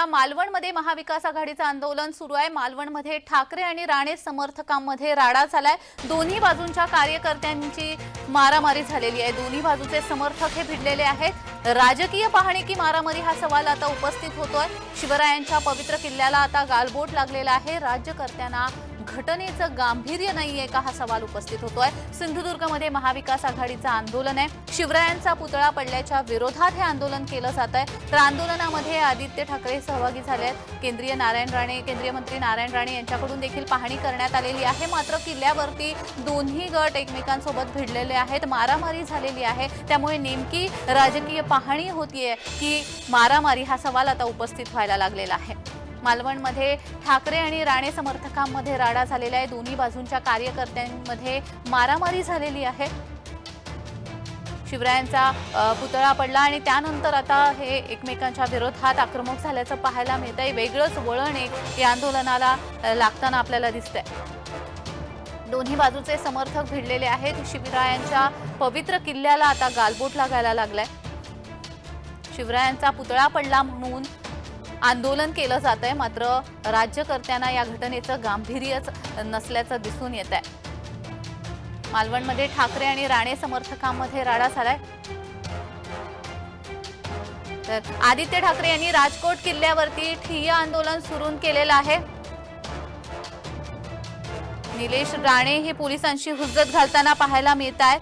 सध्या मालवणमध्ये महाविकास आघाडीचं आंदोलन सुरू आहे। मालवणमध्ये ठाकरे आणि राणे समर्थकांमध्ये राडा झालाय। दोन्ही बाजूंच्या कार्यकर्त्यांची मारामारी झालेली आहे। दोन्ही बाजूचे समर्थक हे भिडलेले आहेत। राजकीय पाहणी की मारामारी हा सवाल आता उपस्थित होतोय। शिवरायांच्या पवित्र किल्ल्याला आता गालबोट लागलेला आहे। राज्यकर्त्यांना घटनेचं गांभीर्य नाहीये का हा सवाल उपस्थित होतोय। सिंधुदुर्गमध्ये महाविकास आघाडीचं आंदोलन आहे। शिवरायांचा पुतळा पडल्याच्या विरोधात हे आंदोलन केलं जात आहे। तर आंदोलनामध्ये आदित्य ठाकरे सहभागी झाले आहेत। केंद्रीय मंत्री नारायण राणे यांच्याकडून देखील पाहणी करण्यात आलेली आहे। मात्र किल्ल्यावरती दोन्ही गट एकमेकांसोबत भिडलेले आहेत। मारामारी झालेली आहे। त्यामुळे नेमकी राजकीय पाहणी होतीये की मारामारी हा सवाल आता उपस्थित व्हायला लागलेला आहे। मालवणमध्ये ठाकरे आणि राणे समर्थकांमध्ये राडा झालेला आहे। दोन्ही बाजूंच्या कार्यकर्त्यांमध्ये मारामारी झालेली आहे। शिवरायांचा पुतळा पडला आणि त्यानंतर आता हे एकमेकांच्या विरोधात आक्रमक झाल्याचं पाहायला मिळतंय। वेगळंच वळण या आंदोलनाला लागताना आपल्याला दिसतंय। दोन्ही बाजूचे समर्थक भिडलेले आहेत। शिवरायांच्या पवित्र किल्ल्याला आता गालबोट लागायला लागलाय। शिवरायांचा पुतळा पडला म्हणून आंदोलन केलं जात आहे। मात्र राज्यकर्त्यांना या घटनेचं गांभीर्यच नसल्याचं दिसून येत आहे। मालवणमध्ये ठाकरे आणि राणे समर्थकांमध्ये राडा झालाय। तर आदित्य ठाकरे यांनी राजकोट किल्ल्यावरती ठिय्या आंदोलन सुरू केलेलं आहे। निलेश राणे हे पोलिसांशी हुज्जत घालताना पाहायला मिळत आहेत।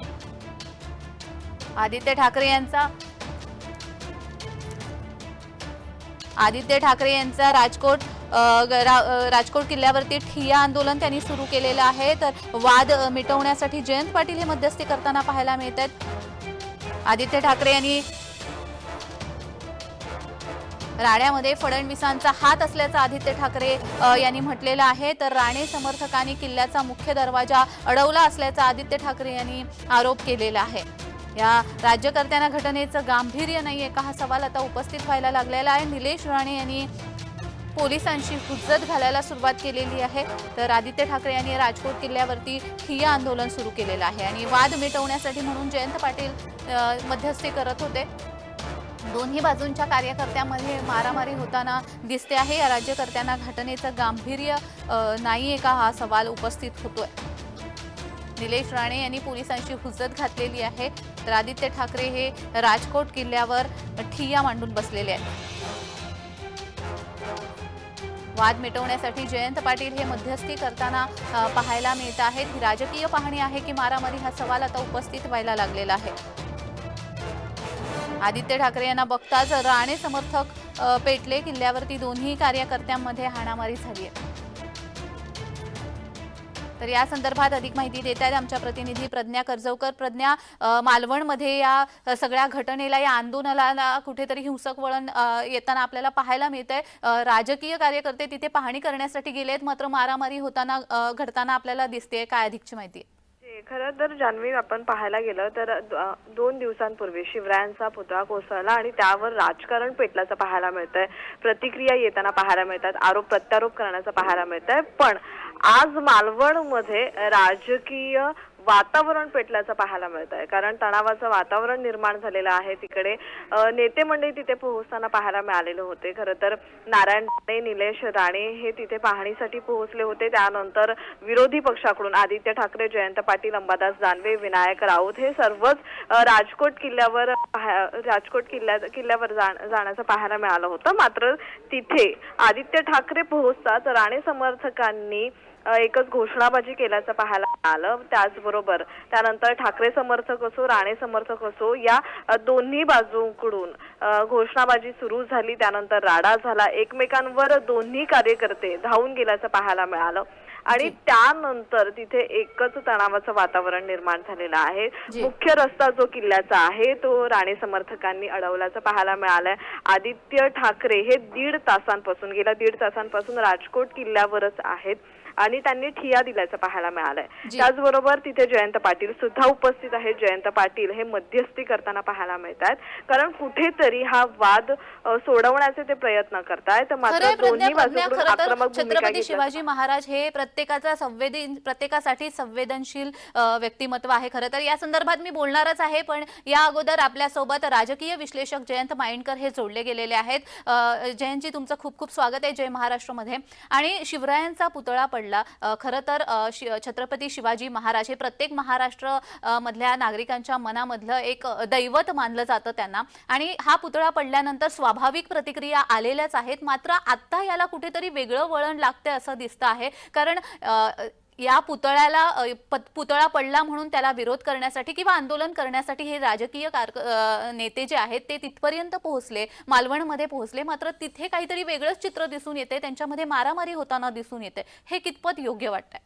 आदित्य ठाकरे यांचा राजकोट किल्ल्यावरती ठिय्या आंदोलन त्यांनी सुरू केलेलं आहे। तर वाद मिटवण्यासाठी जयंत पाटील हे मध्यस्थी करताना पाहायला मिळत आहेत। आदित्य ठाकरे यांनी राण्यामध्ये फडणवीसांचा हात असल्याचं आदित्य ठाकरे यांनी म्हटलेलं आहे। तर राणे समर्थकांनी किल्ल्याचा मुख्य दरवाजा अडवला असल्याचा आदित्य ठाकरे यांनी आरोप केलेला आहे। या राज्यकर्त्यांना घटनेचं गांभीर्य नाहीये का हा सवाल आता उपस्थित व्हायला लागलेला आहे। निलेश राणे यांनी पोलिसांशी हुज्जत घालायला सुरुवात केलेली आहे। तर आदित्य ठाकरे यांनी राजकोट किल्ल्यावरती ठिय्या आंदोलन सुरू केलेलं आहे आणि वाद मिटवण्यासाठी म्हणून जयंत पाटील मध्यस्थी करत होते। दोन्ही बाजूंच्या कार्यकर्त्यांमध्ये मारामारी होताना दिसते आहे। या राज्यकर्त्यांना घटनेचं गांभीर्य नाहीये का हा सवाल उपस्थित होतोय। निलेश राणे यांनी पोलिसांची हुज्जत घातलेली आहे। तर आदित्य ठाकरे हे राजकोट किल्ल्यावर ठिय्या मांडून बसलेले आहेत। वाद मिटवण्यासाठी जयंत पाटील हे मध्यस्थी करताना पाहायला मिळत आहेत। ही राजकीय पाहणी आहे की मारामारी हा सवाल आता उपस्थित व्हायला लागलेला आहे। आदित्य ठाकरे यांना बघताच राणे समर्थक पेटले। किल्ल्यावरती दोन्ही कार्यकर्त्यांमध्ये हाणामारी झाली आहे। तर या संदर्भात अधिक माहिती देत आहेत आमच्या प्रतिनिधी प्रज्ञा कर्जवकर। प्रज्ञा, मालवणमध्ये या सगळ्या घटनेला, या आंदोलनाला कुठेतरी हिंसक वळण येताना आपल्याला पाहायला मिळतंय। राजकीय कार्यकर्ते तिथे पाहणी करण्यासाठी गेलेत, मात्र मारामारी घडताना आपल्याला दिसते। काय अधिकची माहिती? खरं तर जान्हवी, आपण पाहायला गेलं तर 2 दिवसांपूर्वी शिवरायांचा पुतळा कोसळला आणि त्यावर राजकारण पेटल्याचं पाहायला मिळतंय। प्रतिक्रिया येताना पाहायला मिळतात, आरोप प्रत्यारोप करण्याचं पाहायला मिळतंय। पण आज मालवणमध्ये राजकीय वातावरण पेटल्याचं पाहायला मिळत आहे। कारण तणावाचं वातावरण निर्माण झालेलं आहे। तिकडे नेते मंडळी तिथे पोहोचताना पाहायला मिळालेले होते। खरं तर नारायण राणे, निलेश राणे हे तिथे पाहणीसाठी पोहोचले होते। त्यानंतर विरोधी पक्षाकडून आदित्य ठाकरे, जयंत पाटील, अंबादास दानवे, विनायक राऊत हे सर्वच राजकोट किल्ल्यावर जाण्याचं पाहायला मिळालं होतं। मात्र तिथे आदित्य ठाकरे पोहोचताच राणे समर्थकांनी एकच घोषणाबाजी केल्याचं पाहायला मिळालं। त्याचबरोबर त्यानंतर ठाकरे समर्थक असो, राणे समर्थक असो, या दोन्ही बाजूंकडून घोषणाबाजी सुरू झाली। त्यानंतर राडा झाला। एकमेकांवर दोन्ही कार्यकर्ते धावून गेल्याचं पाहायला मिळालं आणि त्यानंतर तिथे एकच तणावाचं वातावरण निर्माण झालेलं आहे। मुख्य रस्ता जो किल्ल्याचा आहे तो राणे समर्थकांनी अडवल्याचं पाहायला मिळालंय। आदित्य ठाकरे हे गेल्या दीड तासांपासून राजकोट किल्ल्यावरच आहेत आणि त्यांनी ठिय्या दिल्याचं पाहायला मिळालंय। त्याचबरोबर तिथे जयंत पाटील सुद्धा उपस्थित आहेत। जयंत पाटील हे मध्यस्थी करताना पाहायला मिळतात, कारण कुठेतरी हा वाद सोडवण्याचे ते प्रयत्न करतायत। मात्र दोन्ही बाजूकडून आक्रमक भूमिका छत्रपती शिवाजी महाराज हे प्रत्येकासाठी संवेदनशील व्यक्तिमत्व आहे खरं तर. या संदर्भात मी बोलणारच आहे, पण या अगोदर आपल्यासोबत राजकीय विश्लेषक जयंत माइंडकर हे जोडले गेलेले आहेत. जयंतजी, तुमचं खूप खूप स्वागत आहे जय महाराष्ट्रमध्ये. आणि शिवरायांचा पुतळा पडला. खरं तर छत्रपती शिवाजी महाराज हे प्रत्येक महाराष्ट्र मधल्या नागरिकांच्या मनामधलं एक दैवत मानलं जातं त्यांना. आणि हा पुतळा पडल्यानंतर स्वाभाविक प्रतिक्रिया आलेल्याच आहेत. मात्र आता याला कुठेतरी वेगळं वळण लागतंय असं दिसतं आहे. कारण या पुतळा पडला म्हणून त्याला विरोध करण्यासाठी किंवा आंदोलन करण्यासाठी हे राजकीय नेते जे आहेत ते तिथपर्यंत पोहोचले, मालवणमध्ये पोहोचले. मात्र तिथे काहीतरी वेगळंच चित्र दिसून येते, त्यांच्यामध्ये मारामारी होताना दिसून येते. हे कितपत योग्य वाटतंय?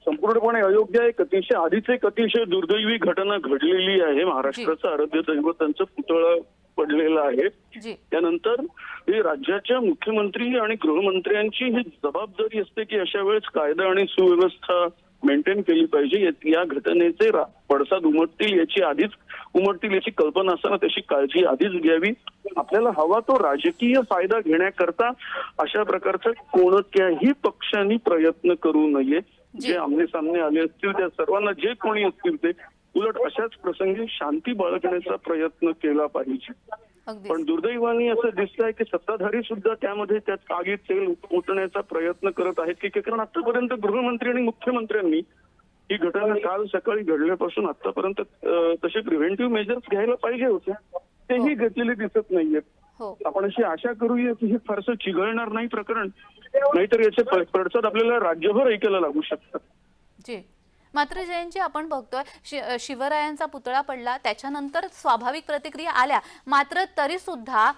संपूर्णपणे अयोग्य आहे. आधीच एक अतिशय दुर्दैवी घटना घडलेली आहे. महाराष्ट्राचं आराध्य दैवतांचं पुतळा पडलेला आहे. त्यानंतर हे राज्याच्या मुख्यमंत्री आणि गृहमंत्र्यांची ही जबाबदारी असते की अशा वेळेस कायदा आणि सुव्यवस्था मेंटेन केली पाहिजे. या घटनेचे पडसाद उमटतील याची कल्पना असताना त्याची काळजी आधीच घ्यावी. आपल्याला हवा तो राजकीय फायदा घेण्याकरता अशा प्रकारचा कोणत्याही पक्षांनी प्रयत्न करू नये. जे आमने सामने आले असतील त्या सर्वांना, जे कोणी असतील ते उलट अशाच प्रसंगी शांती बाळगण्याचा प्रयत्न केला पाहिजे. पण दुर्दैवाने असं दिसतंय की सत्ताधारी सुद्धा त्यामध्ये त्यात आगीत तेल ओतण्याचा प्रयत्न करत आहेत की कारण आतापर्यंत गृहमंत्री आणि मुख्यमंत्र्यांनी ही घटना काल सकाळी घडल्यापासून आतापर्यंत तसे प्रिव्हेंटिव्ह मेजर्स घ्यायला पाहिजे होते, तेही घेतलेले दिसत नाहीयेत. आपण अशी आशा करूया की हे फारसं चिघळणार नाही प्रकरण, नाहीतर याचे पडसाद आपल्याला राज्यभर ऐकायला लागू शकतात. मात्र जयंतजी, आपण बघतोय शिवरायांचा पुतळा पडला, त्याच्यानंतर स्वाभाविक प्रतिक्रिया आल्या. मात्र तरी सुद्धा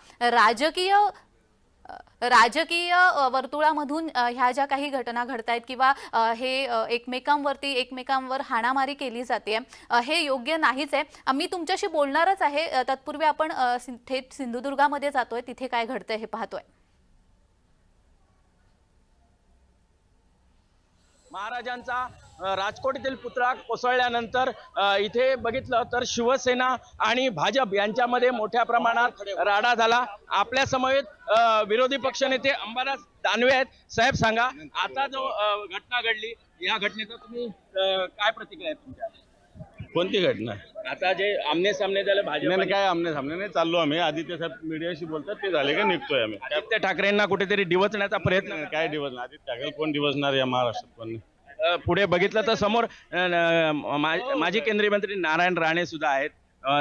राजकीय वर्तुळामधून ह्या ज्या काही घटना घडतायत किंवा हे एकमेकांवर हाणामारी केली जाते, हे योग्य नाहीच आहे. मी तुमच्याशी बोलणारच आहे. तत्पूर्वी आपण थेट सिंधुदुर्गामध्ये जातोय, तिथे काय घडतंय हे पाहतोय. महाराजांचा राजकोट येथील पुतळा कोसळल्यानंतर इथे बघितलं तर शिवसेना आणि भाजप यांच्यामध्ये मोठ्या प्रमाणात राडा झाला. आपल्या समवेत विरोधी पक्षनेते अंबादास दानवे आहेत. साहेब सांगा, आता जो घटना घडली या घटनेचा तुम्ही काय प्रतिक्रिया आहे तुमच्या? कोणती घटना? आता जे आमने सामने झालं, भाजप काय आमने सामने नाही चाललो आम्ही. आदित्य साहेब मीडियाशी बोलतात, ते झाले का निघतोय आम्ही. आदित्य ठाकरेंना कुठेतरी डिवचण्याचा प्रयत्न. काय डिवचणार? आदित्य ठाकरे कोण डिवचणार या महाराष्ट्रात? कोण? पुढे बघितलं तर समोर माजी केंद्रीय मंत्री नारायण राणे सुद्धा आहेत,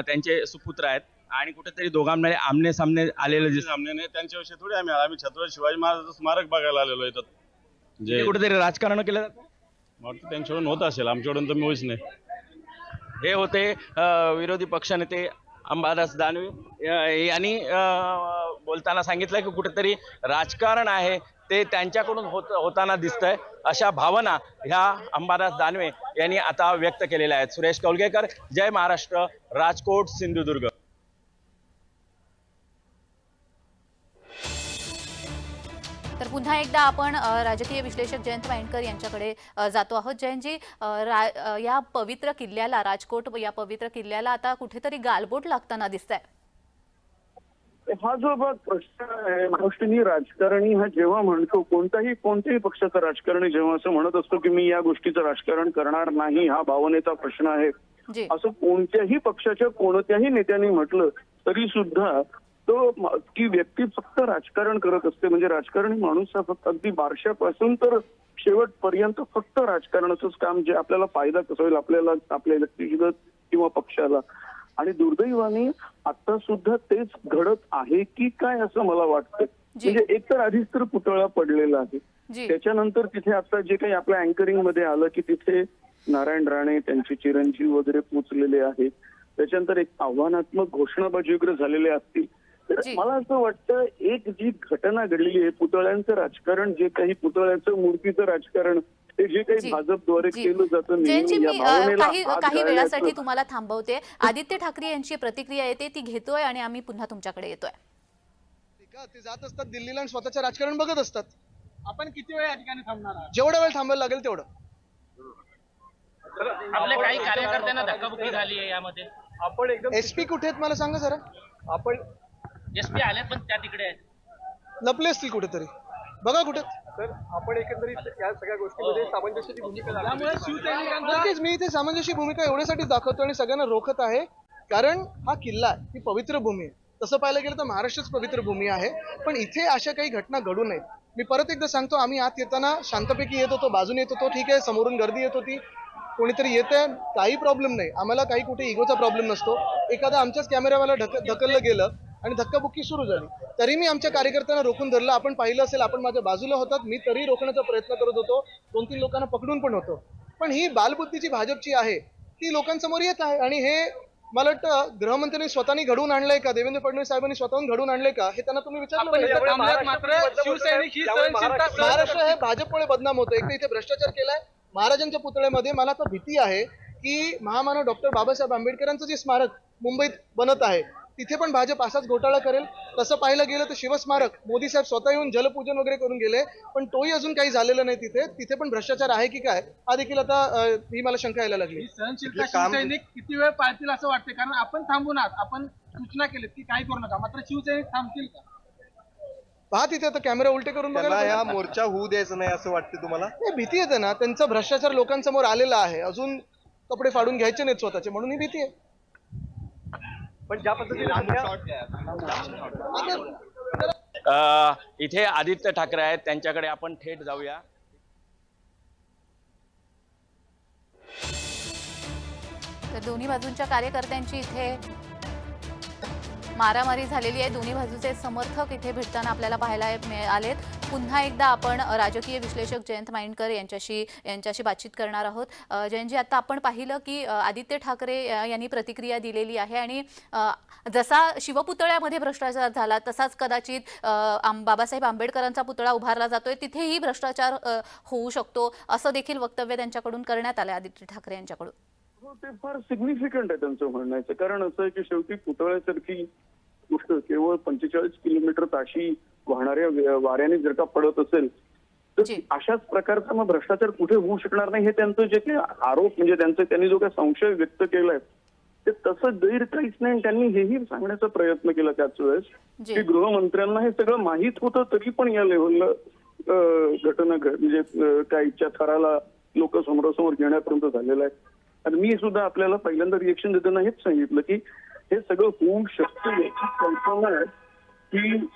त्यांचे सुपुत्र आहेत आणि कुठेतरी दोघांमध्ये आमने सामने आलेले सामने नाही. त्यांच्याविषयी थोडी आम्ही छत्रपती शिवाजी महाराजांचं स्मारक बघायला आलेलो इथं. जे कुठेतरी राजकारण केलं जातं, वाटतं त्यांच्याकडून होत असेल, आमच्याकडून तर मुळीच नाही. हे होते विरोधी पक्षनेते अंबादास दानवे यांनी बोलताना सांगितलं की कुठेतरी राजकारण आहे ते त्यांच्याकडून होताना दिसतंय, अशा भावना ह्या अंबादास दानवे यांनी आता व्यक्त केलेल्या आहेत. सुरेश कौलगेकर, जय महाराष्ट्र, राजकोट, सिंधुदुर्ग. तर पुन्हा एकदा आपण राजकीय विश्लेषक जयंत माइंडकर यांच्याकडे जातो आहोत. जयंतजी, या पवित्र किल्ल्याला, राजकोट या पवित्र किल्ल्याला आता कुठेतरी गालबोट लागताना दिसतंय. हा जो प्रश्न आहे, महाराष्ट्रीय राजकारणी हा जेव्हा म्हणतो, कोणत्याही पक्षाचा राजकारणी जेव्हा असं म्हणत असतो की मी या गोष्टीचं राजकारण करणार नाही, हा भावनेचा प्रश्न आहे, असं कोणत्याही पक्षाच्या कोणत्याही नेत्यांनी म्हटलं तरी सुद्धा ती व्यक्ती फक्त राजकारण करत असते. म्हणजे राजकारणी माणूस हा फक्त अगदी बारशापासून तर शेवटपर्यंत फक्त राजकारणाचंच काम, जे आपल्याला फायदा कसा होईल आपल्या व्यक्तिगत किंवा पक्षाला. आणि दुर्दैवाने आता सुद्धा तेच घडत आहे की काय असं मला वाटतं. म्हणजे एक तर आधीच तर पुतळा पडलेला आहे, त्याच्यानंतर तिथे आता जे काही आपल्या अँकरिंग मध्ये आलं की तिथे नारायण राणे, त्यांचे चिरंजीव वगैरे पोचलेले आहेत. त्याच्यानंतर एक आव्हानात्मक घोषणाबाजी वगैरे झालेले असतील. तर मला असं वाटतं एक जी घटना घडलेली आहे, पुतळ्यांचं राजकारण, जे काही पुतळ्याचं मूर्तीचं राजकारण, ते जे काही भाजपद्वारे केलं जातं, काही वेळासाठी तुम्हाला थांबवते. आदित्य ठाकरे यांची प्रतिक्रिया येते, ती घेतोय आणि आम्ही पुन्हा तुमच्याकडे येतोय. ते जात असतात दिल्लीला आणि स्वतःचं राजकारण बघत असतात. आपण किती वेळ या ठिकाणी थांबणार आहात? जेवढा वेळ थांबायला लागेल तेवढं. आपल्या काही कार्यकर्त्यांना धक्काबुक्की झाली आहे यामध्ये. आपण एकदम एसपी कुठे आहेत मला सांगा जरा. आपण एसपी आले पण त्या तिकडे आहेत, लपले असतील कुठेतरी, बघा कुठे. तर आपण एकंदरीत या सगळ्या गोष्टीमध्ये सामंजस्याची भूमिका नक्कीच मी इथे सामंजस्य भूमिका एवढ्यासाठीच दाखवतो आणि सगळ्यांना रोखत आहे, कारण हा किल्ला आहे, ही पवित्र भूमी आहे. तसं पाहायला गेलं तर महाराष्ट्रच पवित्र भूमी आहे, पण इथे अशा काही घटना घडू नयेत. मी परत एकदा सांगतो, आम्ही आत येताना शांतपैकी येत होतो, बाजूने येत होतो, ठीक आहे, समोरून गर्दी येत होती, कोणीतरी येतंय, काही प्रॉब्लेम नाही, आम्हाला काही कुठे इगोचा प्रॉब्लेम नसतो. एखादा आमच्याच कॅमेरावाला ढकललं गेलं आणि धक्काबुक्की सुरू झाली तरी मी आमच्या कार्यकर्त्यांना रोखून धरलं. आपण पाहिलं असेल, आपण माझ्या बाजूला होतात, मी तरी रोखण्याचा प्रयत्न करत होतो, 2-3 लोकांना पकडून पण होतो. पण ही बालबुद्धीची भाजपची आहे, ती लोकांसमोर येत आहे आणि हे मला वाटतं गृहमंत्र्यांनी स्वतःनी घडवून आणलंय का, देवेंद्र फडणवीस साहेबांनी स्वतःहून घडवून आणलंय का, हे त्यांना तुम्ही विचारलं महाराष्ट्र हे भाजपमुळे बदनाम होतं. एक तर इथे भ्रष्टाचार केलाय महाराजांच्या पुतळ्यामध्ये. मला तर भीती आहे की महामानव डॉक्टर बाबासाहेब आंबेडकरांचं जे स्मारक मुंबईत बनत आहे तिथे पण भाजप असाच घोटाळा करेल. तसं पाहिलं गेलं तर शिवस्मारक मोदी साहेब स्वतः येऊन जलपूजन वगैरे करून गेले, पण तोही अजून काही झालेलं नाही. तिथे पण भ्रष्टाचार आहे की काय हा देखील आता ही मला शंका यायला लागली. सहनशीलता शिवसैनिक किती वेळ पाळतील असं वाटते, कारण आपण थांबून आहात, आपण सूचना केली की काही करू नका, मात्र शिवसैनिक थांबतील का? पहा तिथे आता कॅमेरा उलटे करून बघायला या मोर्चा होऊ द्यायचं नाही असं वाटतं तुम्हाला? हे भीती येते ना, त्यांचा भ्रष्टाचार लोकांसमोर आलेला आहे, अजून कपडे फाडून घ्यायचे नाहीत स्वतःचे, म्हणून ही भीती आहे. पण ज्या पद्धतीने इथे आदित्य ठाकरे आहेत, त्यांच्याकडे आपण थेट जाऊया. तर दोन्ही बाजूंच्या कार्यकर्त्यांची इथे मारामारी झालेली आहे. दोन्ही बाजूचे समर्थक इथे भेटताना आपल्याला पाहायला मिळालेत. पुन्हा एकदा आपण राजकीय विश्लेषक जयंत माइंडकर यांच्याशी बातचीत करणार आहोत. जयंतजी, आता आपण पाहिलं की आदित्य ठाकरे यांनी प्रतिक्रिया दिलेली आहे आणि जसा शिवपुतळ्यामध्ये भ्रष्टाचार झाला तसाच कदाचित बाबासाहेब आंबेडकरांचा पुतळा उभारला जातोय, तिथेही भ्रष्टाचार होऊ शकतो असं देखील वक्तव्य त्यांच्याकडून करण्यात आलं, आदित्य ठाकरे यांच्याकडून. हो, ते फार सिग्निफिकंट आहे त्यांचं म्हणण्याचं. कारण असं आहे की शेवटी पुतळ्यासारखी गोष्ट केवळ 45 किलोमीटर ताशी वाहणाऱ्या वाऱ्याने जर का पडत असेल तर अशाच प्रकारचा मग भ्रष्टाचार कुठे होऊ शकणार नाही, हे त्यांचं जे काही आरोप म्हणजे त्यांनी जो काही संशय व्यक्त केलाय ते तसं गैर काहीच नाही. त्यांनी हेही सांगण्याचा प्रयत्न केला त्याच वेळेस की गृहमंत्र्यांना हे सगळं माहीत होतं तरी पण या लेव्हलला घटना म्हणजे काहीच्या थराला लोक समोरासमोर घेण्यापर्यंत झालेला आहे. आणि मी सुद्धा आपल्याला पहिल्यांदा रिएक्शन देताना हेच सांगितलं की हे सगळं होऊ शकतं याची कल्पना आहे की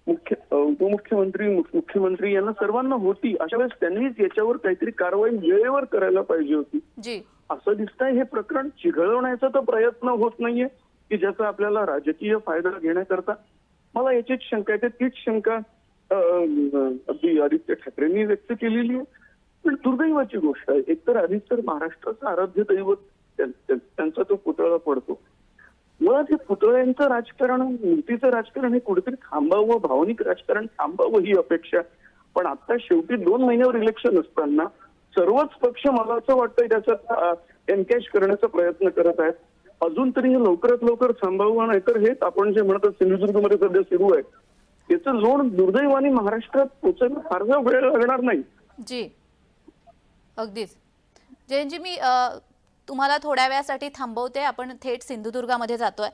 उपमुख्यमंत्री मुख्यमंत्री यांना सर्वांना होती. अशा वेळेस त्यांनीच याच्यावर काहीतरी कारवाई वेळेवर करायला पाहिजे होती. असं दिसतंय हे प्रकरण चिघळवण्याचा तर प्रयत्न होत नाहीये की ज्याचा आपल्याला राजकीय फायदा घेण्याकरता. मला याचीच शंका येते, तीच शंका अगदी आदित्य ठाकरेंनी व्यक्त केलेली आहे. पण दुर्दैवाची गोष्ट आहे, एकतर आदित्य महाराष्ट्राचं आराध्य दैवत त्यांचा तो पुतळा पडतो. मुळात हे पुतळ्यांचं राजकारण, मूर्तीचं राजकारण हे कुठेतरी थांबावं, भावनिक राजकारण थांबावं ही अपेक्षा. पण आता शेवटी 2 महिन्यावर इलेक्शन असताना सर्वच पक्ष मला असं वाटतं त्याच्यात एनकॅश करण्याचा प्रयत्न करत आहेत. अजून तरी हे लवकरात लवकर थांबावं, नाहीतर हेच आपण जे म्हणतात सिंधुदुर्गमध्ये सध्या सुरू आहे याचं लोण दुर्दैवाने महाराष्ट्रात पोचायला फारसा वेळ लागणार नाही. जी अगदीच. जयंतजी, मी तुम्हाला थोड्या वेळासाठी थांबवते, आपण थेट सिंधुदुर्गामध्ये जातोय.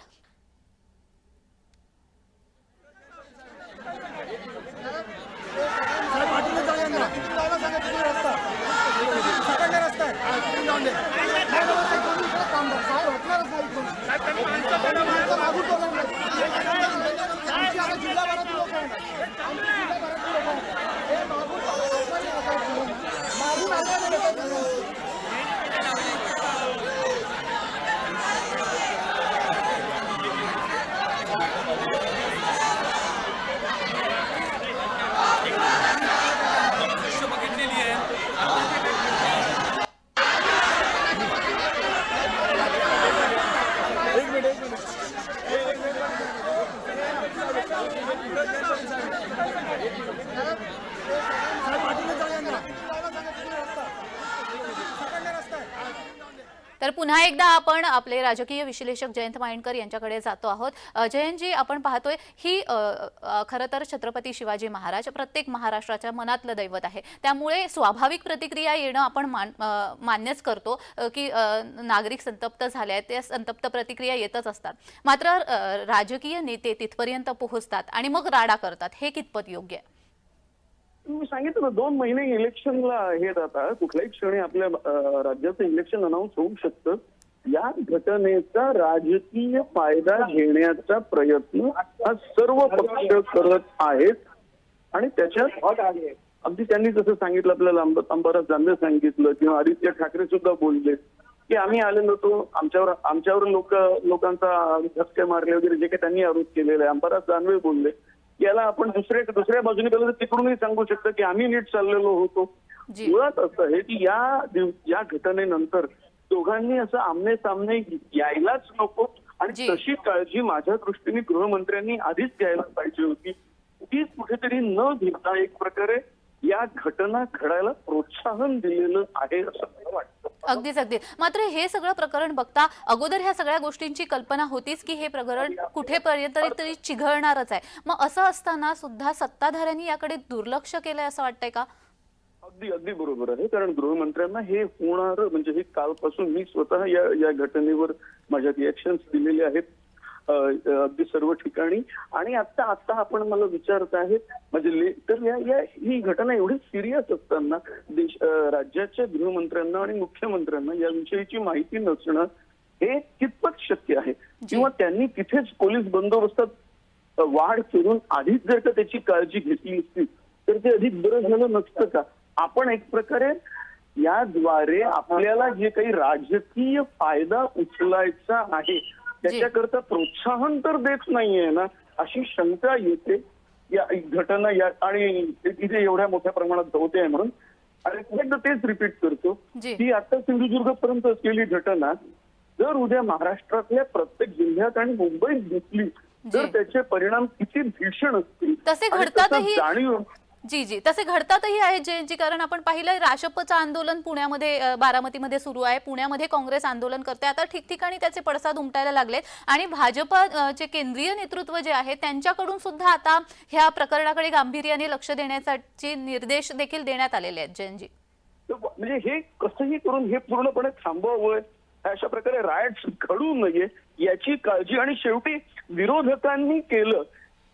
तर पुन्हा एकदा आपण आपले राजकीय विश्लेषक जयंत माइंडकर यांच्याकडे जातो आहोत. जयंतजी, आपण पाहतोय ही खरं तर छत्रपती शिवाजी महाराज प्रत्येक महाराष्ट्राच्या मनातलं दैवत आहे, त्यामुळे स्वाभाविक प्रतिक्रिया येणं आपण मान्यच करतो की नागरिक संतप्त झाले आहेत, त्या संतप्त प्रतिक्रिया येतच असतात. मात्र राजकीय नेते तिथपर्यंत पोहोचतात आणि मग राडा करतात, हे कितपत योग्य आहे? मी सांगितलं ना 2 महिने इलेक्शनला आहेत. आता कुठल्याही क्षणी आपल्या राज्याचं इलेक्शन अनाऊन्स होऊ शकतं. या घटनेचा राजकीय फायदा घेण्याचा प्रयत्न हा सर्व पक्ष करत आहेत आणि त्याच्यात अगदी त्यांनी जसं सांगितलं आपल्याला अंबादास दानवे सांगितलं किंवा आदित्य ठाकरे सुद्धा बोलले की आम्ही आलेलो होतो, आमच्यावर लोकांचा धक्के मारले वगैरे जे काही त्यांनी आरोप केलेले आहे. अंबादास दानवे बोलले याला आपण दुसऱ्या बाजूने गेलो तर तिकडूनही सांगू शकतो की आम्ही नीट चाललेलो होतो. मुळात असं आहे की या घटनेनंतर दोघांनी असं आमने सामने यायलाच नको आणि तशी काळजी माझ्या दृष्टीने गृहमंत्र्यांनी आधीच घ्यायला पाहिजे होती. ती कुठेतरी न घेता एक प्रकारे या घटना घडायला प्रोत्साहन दिलेलं आहे असं मला वाटतं. अगदी मात्र हे सगळं प्रकरण बघता अगोदर ह्या सगळ्या गोष्टींची कल्पना होतीच की हे प्रकरण कुठेपर्यंत तरी चिघळणारच आहे. मग असं असताना सुद्धा सत्ताधाऱ्यांनी याकडे दुर्लक्ष केलंय असं वाटतंय का? अगदी बरोबर आहे. कारण गृहमंत्र्यांना हे होणार म्हणजे हे कालपासून मी स्वतः या घटनेवर माझ्या रिएक्शन्स दिलेले आहेत अगदी सर्व ठिकाणी. आणि आता आपण मला विचारत आहेत म्हणजे तर ही घटना एवढी सिरियस असताना राज्याच्या गृहमंत्र्यांना आणि मुख्यमंत्र्यांना याविषयीची माहिती नसणं हे कितपत शक्य आहे किंवा त्यांनी तिथेच पोलीस बंदोबस्तात वाढ करून आधीच जर का त्याची काळजी घेतली असती तर ते अधिक बरं झालं नसतं का? आपण एक प्रकारे याद्वारे आपल्याला जे काही राजकीय फायदा उचलायचा आहे त्याच्याकरता प्रोत्साहन तर देत नाहीये ना अशी शंका येते या घटना आणि तिथे एवढ्या मोठ्या प्रमाणात होते आहे म्हणून. आणि एकदा तेच रिपीट करतो की आता सिंधुदुर्ग पर्यंत असलेली घटना जर उद्या महाराष्ट्रातल्या प्रत्येक जिल्ह्यात आणि मुंबईत दिसली तर त्याचे परिणाम किती भीषण असतील तसे घडतातही आहे जयंतजी. कारण आपण पाहिलंय राशपचं आंदोलन पुण्यामध्ये बारामतीमध्ये सुरू आहे, पुण्यामध्ये काँग्रेस आंदोलन करते, आता ठिकठिकाणी त्याचे पडसाद उमटायला लागलेत आणि भाजपचे केंद्रीय नेतृत्व जे आहे त्यांच्याकडून सुद्धा आता ह्या प्रकरणाकडे गांभीर्याने लक्ष देण्यासाठी निर्देश देखील देण्यात आलेले आहेत. जयंतजी म्हणजे हे कसंही करून हे पूर्णपणे थांबवावं, अशा प्रकारे रायट्स घडू नये याची काळजी. आणि शेवटी विरोधकांनी केलं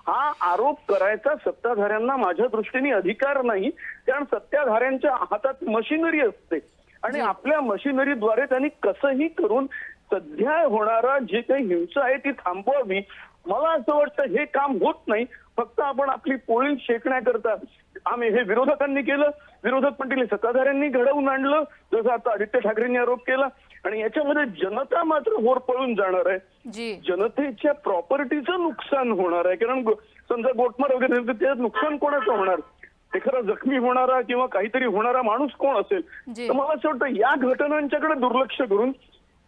हा आरोप करायचा सत्ताधाऱ्यांना माझ्या दृष्टीने अधिकार नाही. कारण सत्ताधाऱ्यांच्या हातात मशिनरी असते आणि आपल्या मशिनरीद्वारे त्यांनी कसंही करून सध्या होणारा जे काही हिंसा आहे ती थांबवावी. मला असं वाटतं हे काम होत नाही. फक्त आपण आपली पोळी शेकण्याकरता आम्ही हे विरोधकांनी केलं, विरोधक मंडळी सत्ताधाऱ्यांनी घडवून आणलं जसं आता आदित्य ठाकरेंनी आरोप केला. आणि याच्यामध्ये जनता मात्र होरपळून जाणार आहे. जनतेच्या प्रॉपर्टीचं नुकसान होणार आहे. कारण समजा गोटमार वगैरे त्याचं नुकसान कोणाचं होणार? एखादा जखमी होणारा किंवा काहीतरी होणारा माणूस कोण असेल? तर मला असं वाटतं या घटनांच्याकडे दुर्लक्ष करून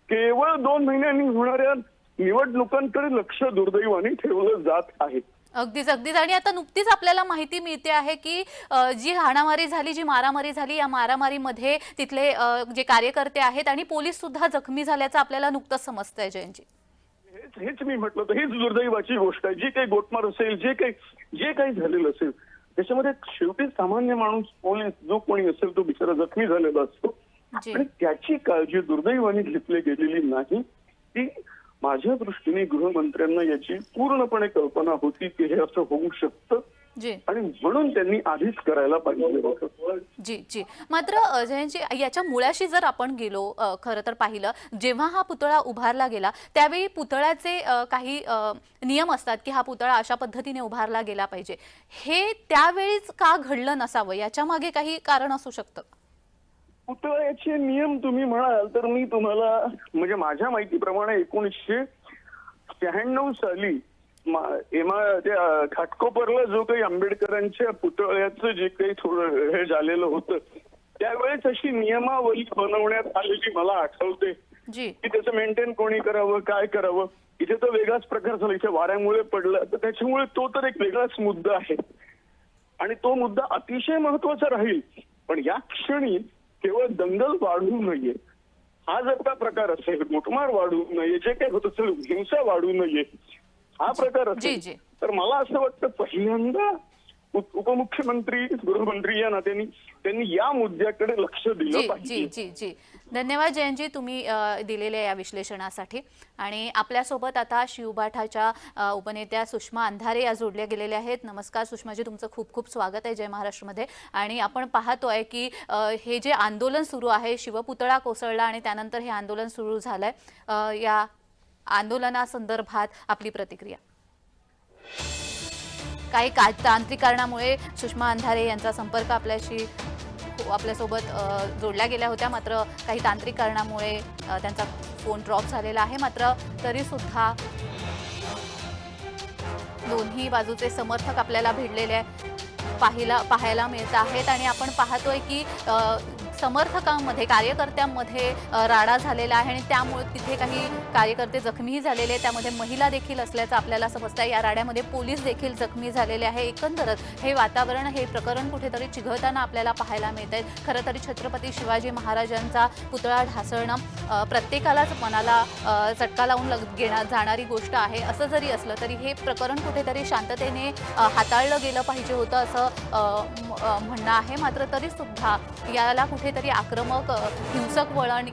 केवळ 2 महिन्यांनी होणाऱ्या निवडणुकांकडे लक्ष दुर्दैवाने ठेवलं जात आहे. अगदीच. आणि आता नुकतीच आपल्याला माहिती मिळते आहे की जी हाणामारी झाली, जी मारामारी झाली, या मारामारीमध्ये तिथले जे कार्यकर्ते आहेत आणि पोलीस सुद्धा जखमी झाल्याचं आपल्याला नुकतंच समजतंय. जयंतजी हेच मी म्हटलं तर हेच दुर्दैवाची गोष्ट आहे. जी काही गोटमार असेल, जे काही झालेलं असेल त्याच्यामध्ये शेवटी सामान्य माणूस, पोलीस जो कोणी असेल तो बिचारा जखमी झालेला असतो आणि त्याची काळजी दुर्दैवाने घेतली गेलेली नाही. ती माझ्या दृष्टीने गृहमंत्र्यांना याची पूर्णपणे कल्पना होती की हे असं होऊ शकतं आणि म्हणून त्यांनी आधीच करायला पाहिजे होतं. जी मात्र जयंतजी याच्या मुळाशी जर आपण गेलो खरं तर पाहिलं जेव्हा हा पुतळा उभारला गेला त्यावेळी पुतळ्याचे काही नियम असतात की हा पुतळा अशा पद्धतीने उभारला गेला पाहिजे. हे त्यावेळीच का घडलं नसावं याच्या मागे काही कारण असू शकतं? पुतळ्याचे नियम तुम्ही म्हणाल तर मी तुम्हाला म्हणजे माझ्या माहितीप्रमाणे 1996 साली त्या घाटकोपरला जो काही आंबेडकरांच्या पुतळ्याचं जे काही थोडं हे झालेलं होतं त्यावेळेस अशी नियमावली बनवण्यात आलेली मला आठवते की त्याचं मेंटेन कोणी करावं, काय करावं. इथे तर वेगळाच प्रकार झाला, इथे वाऱ्यामुळे पडला तर त्याच्यामुळे तो तर एक वेगळाच मुद्दा आहे आणि तो मुद्दा अतिशय महत्वाचा राहील. पण या क्षणी केवळ दंगल वाढू नये हा जर का प्रकार असेल, गोटमार वाढू नये, जे काही होत असेल हिंसा वाढू नये हा प्रकार असेल तर मला असं वाटतं पहिल्यांदा उपमुख्यमंत्री गृहमंत्री या नात्याने त्यांनी या मुद्द्याकडे लक्ष दिलं जी पाहिजे. जी जी जी धन्यवाद जयंतजी तुम्ही दिलेल्या या विश्लेषणासाठी. आणि आपल्यासोबत आता शिवबाठाच्या उपनेत्या सुषमा अंधारे या जोडल्या गेलेल्या आहेत. नमस्कार सुषमाजी, तुमचं खूप खूप स्वागत आहे जय महाराष्ट्रमध्ये. आणि आपण पाहतोय की हे जे आंदोलन सुरू आहे, शिवपुतळा कोसळला आणि त्यानंतर हे आंदोलन सुरू झालंय, या आंदोलनासंदर्भात आपली प्रतिक्रिया. काही तांत्रिक कारणामुळे सुषमा अंधारे यांचा संपर्क आपल्यासोबत जोडल्या गेल्या होत्या, मात्र काही तांत्रिक कारणामुळे त्यांचा फोन ड्रॉप झालेला आहे. मात्र तरी सुद्धा दोन्ही बाजूचे समर्थक आपल्याला भिडलेले पाहायला मिळत आहेत. आणि आपण पाहतोय की समर्थकांमध्ये, कार्यकर्त्यांमध्ये राडा झालेला आहे आणि त्यामुळे तिथे काही कार्यकर्ते जखमीही झालेले आहेत. त्यामध्ये महिला देखील असल्याचं आपल्याला समजतं. या राड्यामध्ये पोलीस देखील जखमी झालेले आहे. एकंदरच हे वातावरण, हे प्रकरण कुठेतरी चिघळताना आपल्याला पाहायला मिळत आहे. खरं तरी छत्रपती शिवाजी महाराजांचा पुतळा ढासळणं प्रत्येकालाच मनाला चटका लावून जाणारी गोष्ट आहे. असं जरी असलं तरी हे प्रकरण कुठेतरी शांततेने हाताळलं गेलं पाहिजे होतं असं म्हणणं आहे. मात्र तरी सुद्धा याला कुठेतरी आक्रमक, हिंसक वळण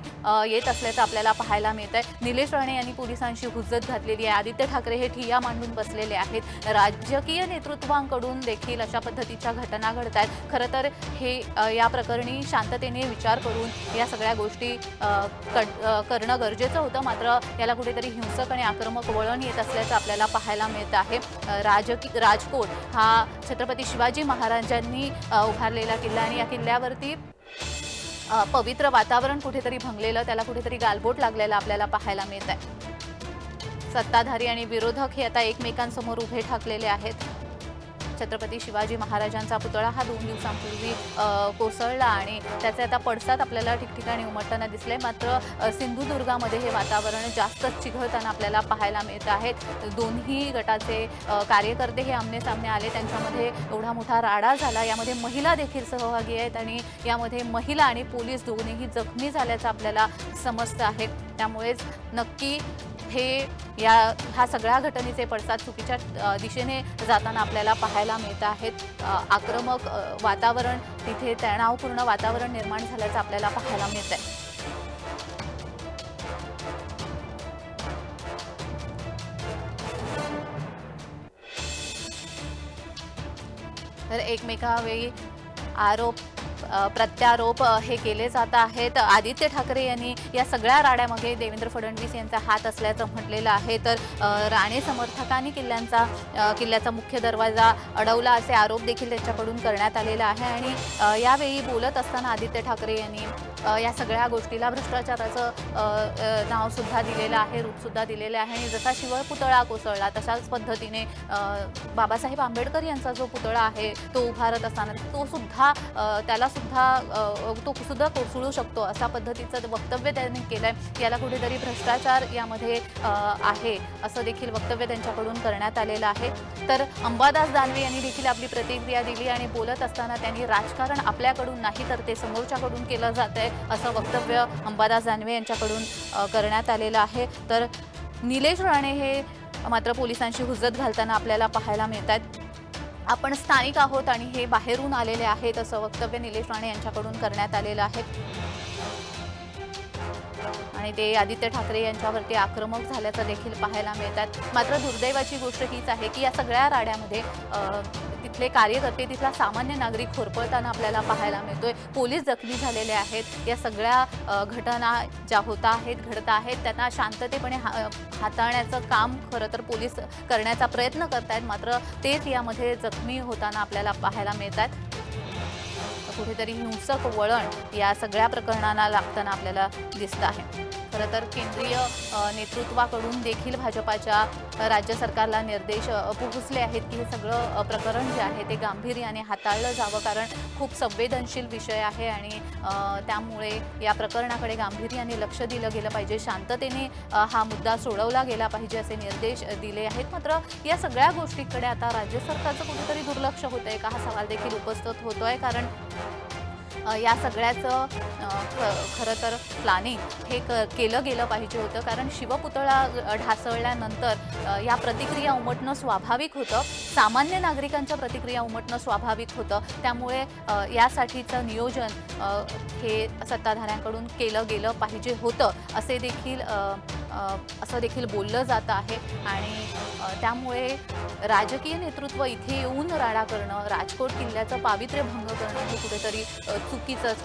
येत असल्याचं आपल्याला पाहायला मिळत आहे. निलेश राणे यांनी पोलिसांशी हुज्जत घातलेली आहे. आदित्य ठाकरे हे ठिय्या मांडून बसलेले आहेत. राजकीय नेतृत्वांकडून देखील अशा पद्धतीच्या घटना घडत आहेत. खरं तर हे या प्रकरणी शांततेने विचार करून या सगळ्या गोष्टी करणं गरजेचं होतं. मात्र याला कुठेतरी हिंसक आणि आक्रमक वळण येत असल्याचं आपल्याला पाहायला मिळत आहे. राजकोट हा छत्रपती शिवाजी महाराजांनी उभारलेला किल्ला आणि या किल्ल्यावरती पवित्र वातावरण कुठेतरी भंगलेलं, त्याला कुठेतरी गालबोट लागलेला आपल्याला पाहायला मिळत आहे. सत्ताधारी आणि विरोधक हे आता एकमेकांसमोर उभे ठाकलेले आहेत. छत्रपती शिवाजी महाराजांचा पुतळा हा 2 दिवसांपूर्वी कोसळला आणि त्याचे आता पडसाद आपल्याला ठिकठिकाणी उमटताना दिसले. मात्र सिंधुदुर्गामध्ये हे वातावरण जास्तच चिघळताना आपल्याला पाहायला मिळत आहेत. दोन्ही गटाचे कार्यकर्ते हे आमने-सामने आले, त्यांच्यामध्ये एवढा मोठा राडा झाला. यामध्ये महिला देखील सहभागी आहेत आणि यामध्ये महिला आणि पोलीस दोन्हीही जखमी झाल्याचं आपल्याला समजतं आहे. त्यामुळेच नक्की ह्या सगळ्या घटनेचे पडसाद चुकीच्या दिशेने जाताना आपल्याला पाहायला मिळत आहेत. आक्रमक वातावरण, तिथे तणावपूर्ण वातावरण निर्माण झाल्याचं आपल्याला पाहायला मिळत आहे. तर एकमेकावेळी आरोप प्रत्यारोप हे केले जात आहेत. आदित्य ठाकरे यांनी या सगळ्या राड्यामध्ये देवेंद्र फडणवीस यांचा हात असल्याचं म्हटलेलं आहे. तर राणे समर्थकांनी किल्ल्याचा मुख्य दरवाजा अडवला असे आरोप देखील त्यांच्याकडून करण्यात आलेला आहे. आणि यावेळी बोलत असताना आदित्य ठाकरे यांनी या सगळ्या गोष्टीला भ्रष्टाचाराचं नावसुद्धा दिलेलं आहे, रूपसुद्धा दिलेलं आहे. आणि जसा शिवपुतळा कोसळला तशाच पद्धतीने बाबासाहेब आंबेडकर यांचा जो पुतळा आहे तो उभारत असताना त्याला सुद्धा कोसळू शकतो अशा पद्धतीचं वक्तव्य त्यांनी केलंय. याला कुठेतरी भ्रष्टाचार यामध्ये आहे असं देखील वक्तव्य त्यांच्याकडून करण्यात आलेलं आहे. तर अंबादास दानवे यांनी देखील आपली प्रतिक्रिया दिली आणि बोलत असताना त्यांनी राजकारण आपल्याकडून नाही तर ते समोरच्याकडून केलं जात आहे असं वक्तव्य अंबादास दानवे यांच्याकडून करण्यात आलेलं आहे. तर निलेश राणे हे मात्र पोलिसांशी हुज्जत घालताना आपल्याला पाहायला मिळतात. आपण स्थानिक आहोत आणि हे बाहेरून आलेले आहेत असं वक्तव्य निलेश राणे यांच्याकडून करण्यात आलेलं आहे. आणि ते आदित्य ठाकरे यांच्यावरती आक्रमक झाल्याचं देखील पाहायला मिळतात. मात्र दुर्दैवाची गोष्ट हीच आहे की या सगळ्या राड्यामध्ये तिथले कार्यकर्ते, तिथला सामान्य नागरिक होरपळताना आपल्याला पाहायला मिळतोय. पोलीस जखमी झालेले आहेत. या सगळ्या घटना ज्या घडत आहेत त्यांना शांततेपणे हाताळण्याचं काम खरं तर पोलीस करण्याचा प्रयत्न करतायत. मात्र तेच यामध्ये जखमी होताना आपल्याला पाहायला मिळतात. कुठेतरी हिंसक वळण या सगळ्या प्रकरणांना लागताना आपल्याला दिसतं आहे. खरं तर केंद्रीय नेतृत्वाकडून देखील भाजपाच्या राज्य सरकारला निर्देश पोहोचले आहेत की हे सगळं प्रकरण जे आहे ते गांभीर्याने हाताळलं जावं, कारण खूप संवेदनशील विषय आहे आणि त्यामुळे या प्रकरणाकडे गांभीर्याने लक्ष दिलं गेलं पाहिजे, शांततेने हा मुद्दा सोडवला गेला पाहिजे असे निर्देश दिले आहेत. मात्र या सगळ्या गोष्टींकडे आता राज्य सरकारचं कुठेतरी दुर्लक्ष होतंय का हा सवाल देखील उपस्थित होतोय. कारण या सगळ्याचं खरं तर प्लॅनिंग हे केलं गेलं पाहिजे होतं, कारण शिवपुतळा ढासळल्यानंतर या प्रतिक्रिया उमटणं स्वाभाविक होतं, सामान्य नागरिकांच्या प्रतिक्रिया उमटणं स्वाभाविक होतं. त्यामुळे यासाठीचं नियोजन हे सत्ताधाऱ्यांकडून केलं गेलं पाहिजे होतं असं देखील बोललं जातं आहे. आणि त्यामुळे राजकीय नेतृत्व इथे येऊन राडा करणं, राजकोट किल्ल्याचं पावित्र्य भंग करणं हे कुठेतरी चुकीचंच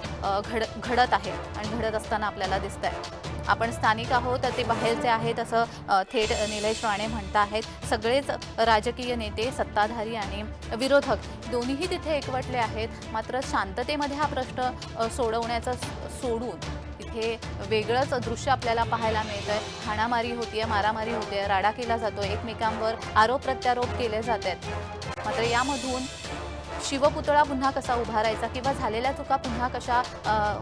घडत आहे आणि घडत असताना आपल्याला दिसत आहे. आपण स्थानिक आहोत, ते बाहेरचे आहेत असं थेट निलेश राणे म्हणत आहेत. सगळेच राजकीय नेते, सत्ताधारी आणि विरोधक दोन्हीही तिथे एकवटले आहेत. मात्र शांततेमध्ये हा प्रश्न सोडवण्याचं सोडून इथे वेगळंच दृश्य आपल्याला पाहायला मिळतंय. हाणामारी होतीये, मारामारी होते, राडा केला जातो, एकमेकांवर आरोप प्रत्यारोप केले जात आहेत. मात्र यामधून शिवपुतळा पुन्हा कसा उभारायचा किंवा झालेल्या चुका पुन्हा कशा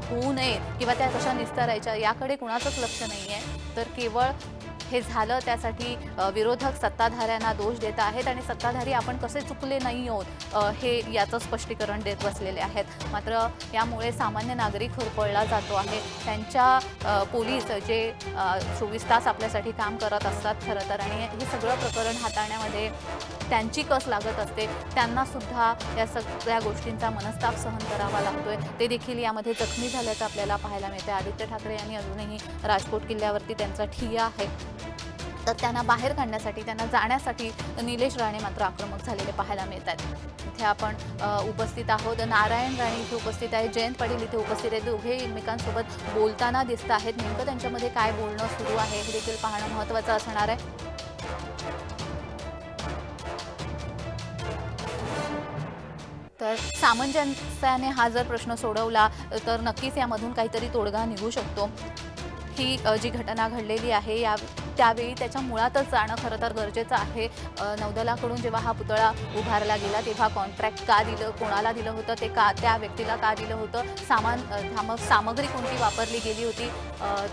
होऊ नये किंवा त्या कशा निस्तारायच्या याकडे कुणाचंच लक्ष नाही आहे. तर केवळ हे झालं त्यासाठी विरोधक सत्ताधाऱ्यांना दोष देत आहेत आणि सत्ताधारी आपण कसे चुकले नाही आहोत हे याचं स्पष्टीकरण देत बसलेले आहेत. मात्र यामुळे सामान्य नागरिक होरपळला जातो आहे. त्यांच्या पोलीस जे 24 तास आपल्यासाठी काम करत असतात खरं तर, आणि हे सगळं प्रकरण हाताळण्यामध्ये त्यांची कस लागत असते. त्यांना सुद्धा या सगळ्या गोष्टींचा मनस्ताप सहन करावा लागतोय. ते देखील यामध्ये जखमी झाल्याचं आपल्याला पाहायला मिळते. आदित्य ठाकरे यांनी अजूनही राजकोट किल्ल्यावरती त्यांचा ठिय्या आहे, तर त्यांना बाहेर काढण्यासाठी, त्यांना जाण्यासाठी निलेश राणे मात्र आक्रमक झालेले पाहायला मिळत आहेत. इथे आपण उपस्थित आहोत. नारायण राणे इथे उपस्थित आहेत, जयंत पाटील इथे उपस्थित आहेत. दोघे एकमेकांसोबत बोलताना दिसत आहेत. नेमकं त्यांच्यामध्ये काय बोलणं सुरू आहे हे देखील पाहणं महत्त्वाचं असणार आहे. तर सामंजस्याने हा जर प्रश्न सोडवला तर नक्कीच यामधून काहीतरी तोडगा निघू शकतो. ही जी घटना घडलेली आहे त्यावेळी त्याच्या मुळातच जाणं खरं तर गरजेचं आहे. नौदलाकडून जेव्हा हा पुतळा उभारला गेला तेव्हा कॉन्ट्रॅक्ट का दिलं, कोणाला दिलं होतं, ते का त्या व्यक्तीला का दिलं होतं, सामग्री कोणती वापरली गेली होती,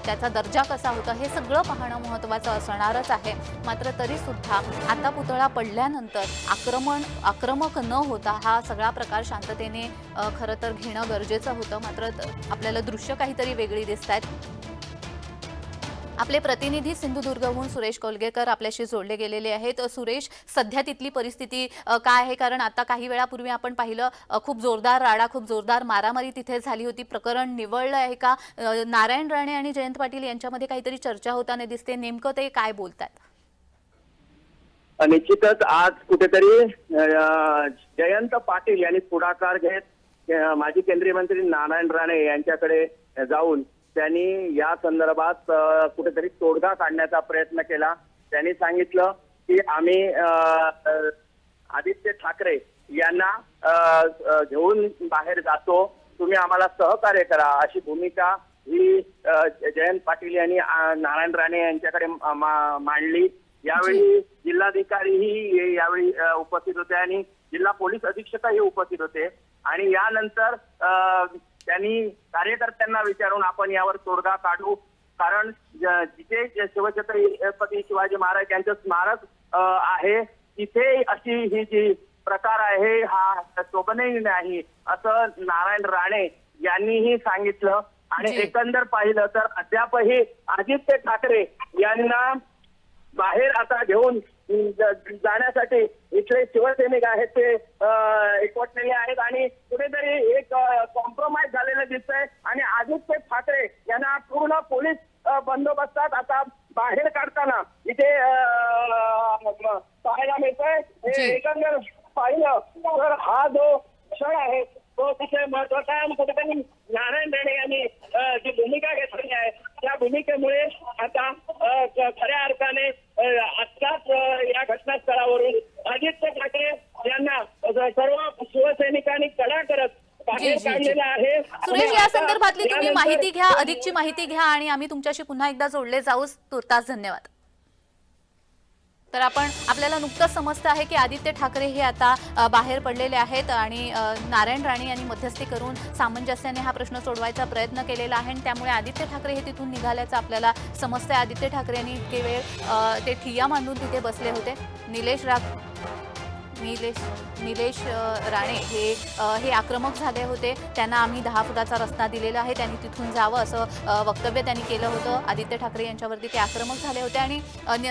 त्याचा दर्जा कसा होता, हे सगळं पाहणं महत्त्वाचं असणारच आहे. मात्र तरीसुद्धा आता पुतळा पडल्यानंतर आक्रमक न होता हा सगळा प्रकार शांततेने खरं तर घेणं गरजेचं होतं. मात्र आपल्याला दृश्य काहीतरी वेगळी दिसत आहेत. आपले प्रतिनिधी सिंधुदुर्गहून सुरेश कोलगेकर आपल्याशी जोडले गेलेले आहेत. सुरेश, सध्या तिथली परिस्थिती काय आहे? कारण आता काही वेळापूर्वी आपण पाहिलं खूप जोरदार राडा, खूप जोरदार मारामारी तिथे झाली होती. प्रकरण निवळलं आहे का? नारायण राणे आणि जयंत पाटील यांच्यामध्ये काहीतरी चर्चा होताना दिसते, नेमकं ते काय बोलतात? निश्चितच आज कुठेतरी जयंत पाटील यांनी पुढाकार घेत माजी केंद्रीय मंत्री नारायण राणे यांच्याकडे जाऊन त्यांनी या संदर्भात कुठेतरी तोडगा काढण्याचा प्रयत्न केला. त्यांनी सांगितलं की आम्ही आदित्य ठाकरे यांना घेऊन बाहेर जातो, तुम्ही आम्हाला सहकार्य करा, अशी भूमिका ही जयंत पाटील यांनी नारायण राणे यांच्याकडे मांडली. यावेळी जिल्हाधिकारीही यावेळी उपस्थित होते आणि जिल्हा पोलीस अधीक्षकही उपस्थित होते. आणि यानंतर त्यांनी कार्यकर्त्यांना विचारून आपण यावर तोडगा काढू, कारण जिथे शिवछत्रपती शिवाजी महाराज यांचं स्मारक आहे तिथे अशी ही जी प्रकार आहे हा शोभनीय नाही, असं नारायण राणे यांनीही सांगितलं. आणि एकंदर पाहिलं तर अद्यापही आदित्य ठाकरे यांना बाहेर आता घेऊन जाण्यासाठी इथले शिवसैनिक आहेत ते एकवटलेले आहेत आणि कुठेतरी एक कॉम्प्रोमाइज झालेलं दिसतंय. आणि आदित्य ठाकरे यांना पूर्ण पोलीस बंदोबस्तात आता बाहेर काढताना इथे पाहायला मिळतंय. एकंदर पाहिलं तर हा जो क्षण आहे तो तिथे महत्वाचा आहे. कुठेतरी नारायण राणे यांनी जी भूमिका घेतली आहे त्या भूमिकेमुळे आता खऱ्या अर्थाने आत्ताच या घटनास्थळावरून आदित्य ठाकरे यांना सर्व शिवसैनिकांनी कडा करत बाहेर काढलेला आहे. सुरेश, या संदर्भातली तुम्ही माहिती घ्या, अधिकची माहिती घ्या आणि आम्ही तुमच्याशी पुन्हा एकदा जोडले जाऊच. तुर्तास धन्यवाद. तर आपल्याला नुकतंच समजतं आहे की आदित्य ठाकरे हे आता बाहेर पडलेले आहेत आणि नारायण राणे यांनी मध्यस्थी करून सामंजस्याने हा प्रश्न सोडवायचा प्रयत्न केलेला आहे आणि त्यामुळे आदित्य ठाकरे हे तिथून निघाल्याचं आपल्याला समजतंय. आदित्य ठाकरे यांनी इतके वेळ ते ठिय्या मांडून तिथे बसले होते. निलेश राणे हे आक्रमक झाले होते. त्यांना आम्ही 10 फुटाचा रस्ता दिलेला आहे, त्यांनी तिथून जावं असं वक्तव्य त्यांनी केलं होतं. आदित्य ठाकरे यांच्यावरती ते आक्रमक झाले होते आणि